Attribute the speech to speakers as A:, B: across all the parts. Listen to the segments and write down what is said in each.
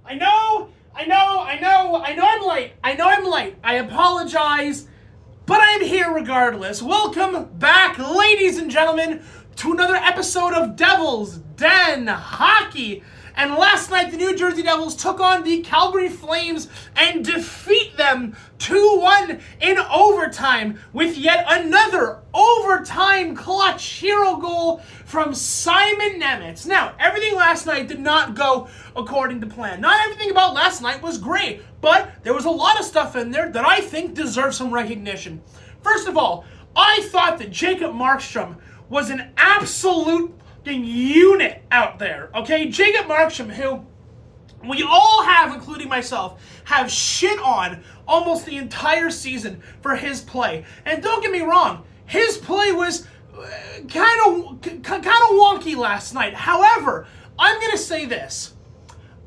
A: I know I'm late. I apologize, but I'm here regardless. Welcome back, ladies and gentlemen, to another episode of Devil's Den Hockey. And last night, the New Jersey Devils took on the Calgary Flames and defeat them 2-1 in overtime with yet another overtime clutch hero goal from Simon Nemec. Now, everything last night did not go according to plan. Not everything about last night was great, but there was a lot of stuff in there that I think deserves some recognition. First of all, I thought that Jacob Markstrom was an absolute unit out there, okay? Jacob Markstrom, who we all have, including myself, have shit on almost the entire season for his play. And don't get me wrong, his play was kind of wonky last night. However, I'm going to say this.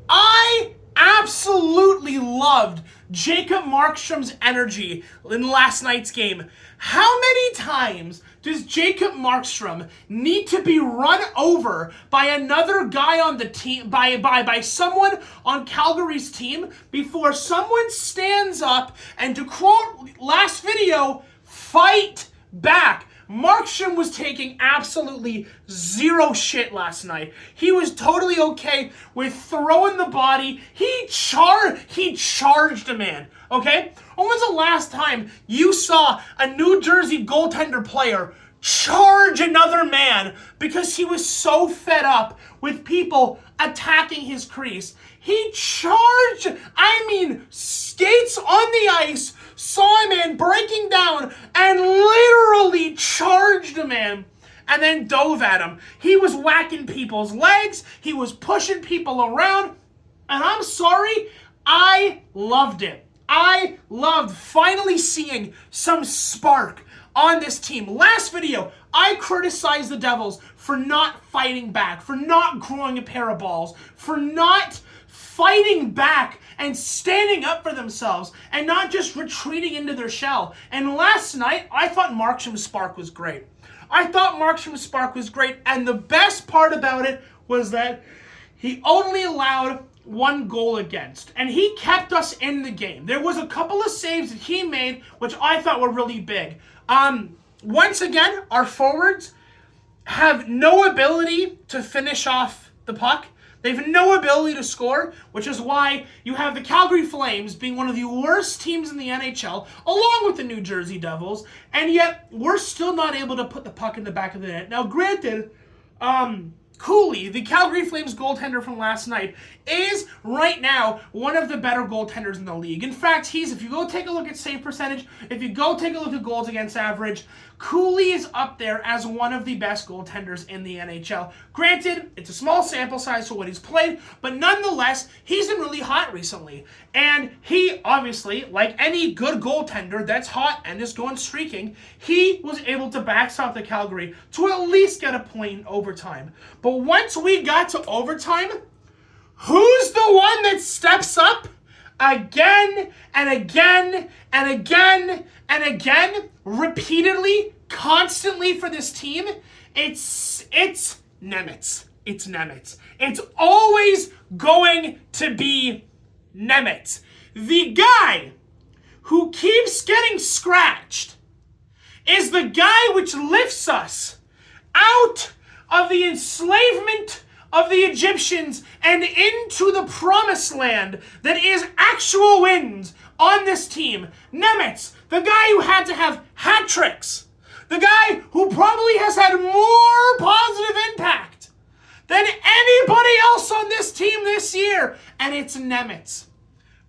A: I absolutely loved Jacob Markstrom's energy in last night's game. How many times does Jacob Markstrom need to be run over by another guy on the team, by someone on Calgary's team, before someone stands up and, to quote last video, fight back? Markstrom was taking absolutely zero shit last night. He was totally okay with throwing the body. He charged a man, okay? When was the last time you saw a New Jersey goaltender player charge another man because he was so fed up with people attacking his crease? He charged, skates on the ice, saw a man breaking down, and literally charged a man and then dove at him. He was whacking people's legs. He was pushing people around. And I'm sorry, I loved it. I loved finally seeing some spark on this team. Last video, I criticized the Devils for not fighting back, for not growing a pair of balls, for not fighting back and standing up for themselves and not just retreating into their shell. And last night, I thought Markstrom's spark was great. And the best part about it was that he only allowed one goal against, and he kept us in the game. There was a couple of saves that he made, which I thought were really big. Once again, our forwards have no ability to finish off the puck. They have no ability to score, which is why you have the Calgary Flames being one of the worst teams in the NHL, along with the New Jersey Devils, and yet we're still not able to put the puck in the back of the net. Now, granted, Cooley, the Calgary Flames goaltender from last night, is right now one of the better goaltenders in the league. In fact, if you go take a look at save percentage, if you go take a look at goals against average, Cooley is up there as one of the best goaltenders in the NHL. Granted, it's a small sample size for what he's played, but nonetheless, he's been really hot recently. And he, obviously, like any good goaltender that's hot and is going streaking, he was able to backstop the Calgary to at least get a point in overtime. But once we got to overtime, who's the one that steps up again and again and again and again, repeatedly, constantly for this team? It's Nemec. It's Nemec. It's always going to be Nemec. The guy who keeps getting scratched is the guy which lifts us out of the enslavement of the Egyptians and into the promised land that is actual wins on this team. Nemec, the guy who had to have hat tricks, the guy who probably has had more positive impact than anybody else on this team this year, and it's Nemec,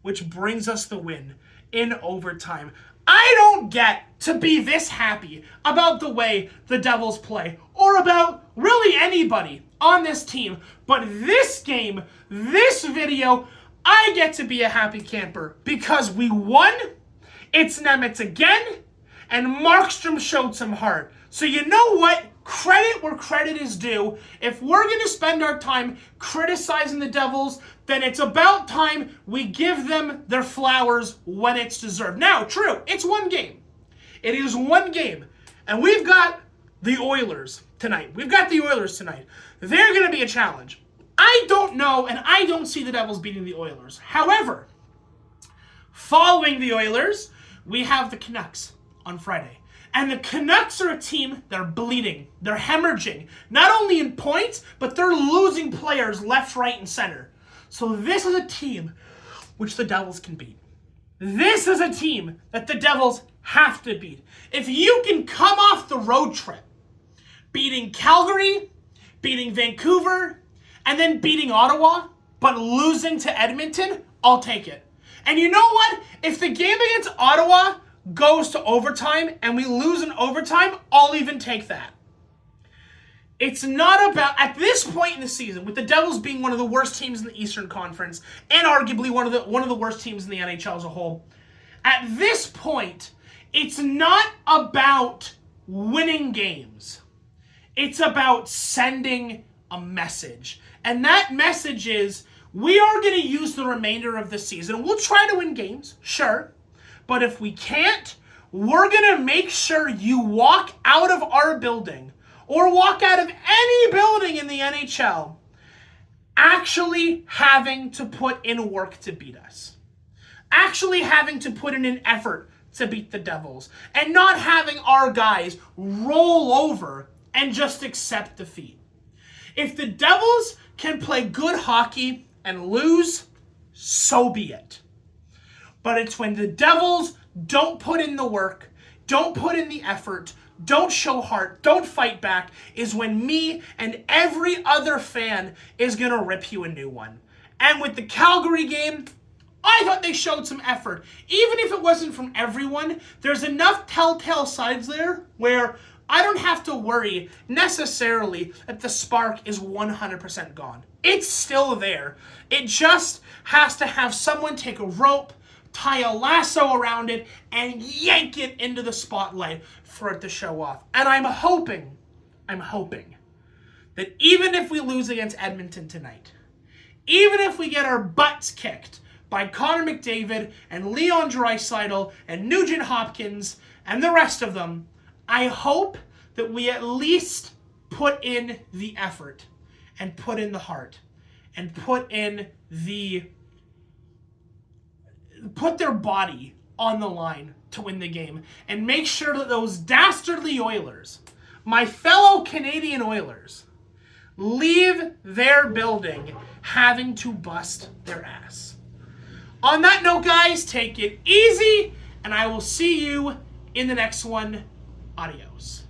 A: which brings us the win in overtime. I don't get to be this happy about the way the Devils play, or about really anybody on this team, but this game, this video, I get to be a happy camper because we won. It's Nemec again, and Markstrom showed some heart. So you know what? Credit where credit is due. If we're going to spend our time criticizing the Devils, then it's about time we give them their flowers when it's deserved. Now, true, it's one game. It is one game. And we've got the Oilers tonight. They're going to be a challenge. I don't know, and I don't see the Devils beating the Oilers. However, following the Oilers, we have the Canucks on Friday. And the Canucks are a team that are bleeding. They're hemorrhaging. Not only in points, but they're losing players left, right, and center. So this is a team which the Devils can beat. This is a team that the Devils have to beat. If you can come off the road trip, beating Calgary, beating Vancouver, and then beating Ottawa, but losing to Edmonton, I'll take it. And you know what? If the game against Ottawa goes to overtime and we lose in overtime, I'll even take that. It's not about, at this point in the season, with the Devils being one of the worst teams in the Eastern Conference and arguably one of the worst teams in the NHL as a whole, at this point, it's not about winning games. It's about sending a message. And that message is, we are going to use the remainder of the season. We'll try to win games, sure. But if we can't, we're going to make sure you walk out of our building or walk out of any building in the NHL actually having to put in work to beat us. Actually having to put in an effort to beat the Devils. And not having our guys roll over and just accept defeat. If the Devils can play good hockey and lose, so be it. But it's when the Devils don't put in the work, don't put in the effort, don't show heart, don't fight back, is when me and every other fan is going to rip you a new one. And with the Calgary game, I thought they showed some effort. Even if it wasn't from everyone, there's enough telltale signs there where I don't have to worry necessarily that the spark is 100% gone. It's still there. It just has to have someone take a rope, tie a lasso around it, and yank it into the spotlight for it to show off. And I'm hoping that even if we lose against Edmonton tonight, even if we get our butts kicked by Connor McDavid and Leon Draisaitl and Nugent Hopkins and the rest of them, I hope that we at least put in the effort and put in the heart and put their body on the line to win the game and make sure that those dastardly Oilers, my fellow Canadian Oilers, leave their building having to bust their ass. On that note, guys, take it easy, and I will see you in the next one. Adios.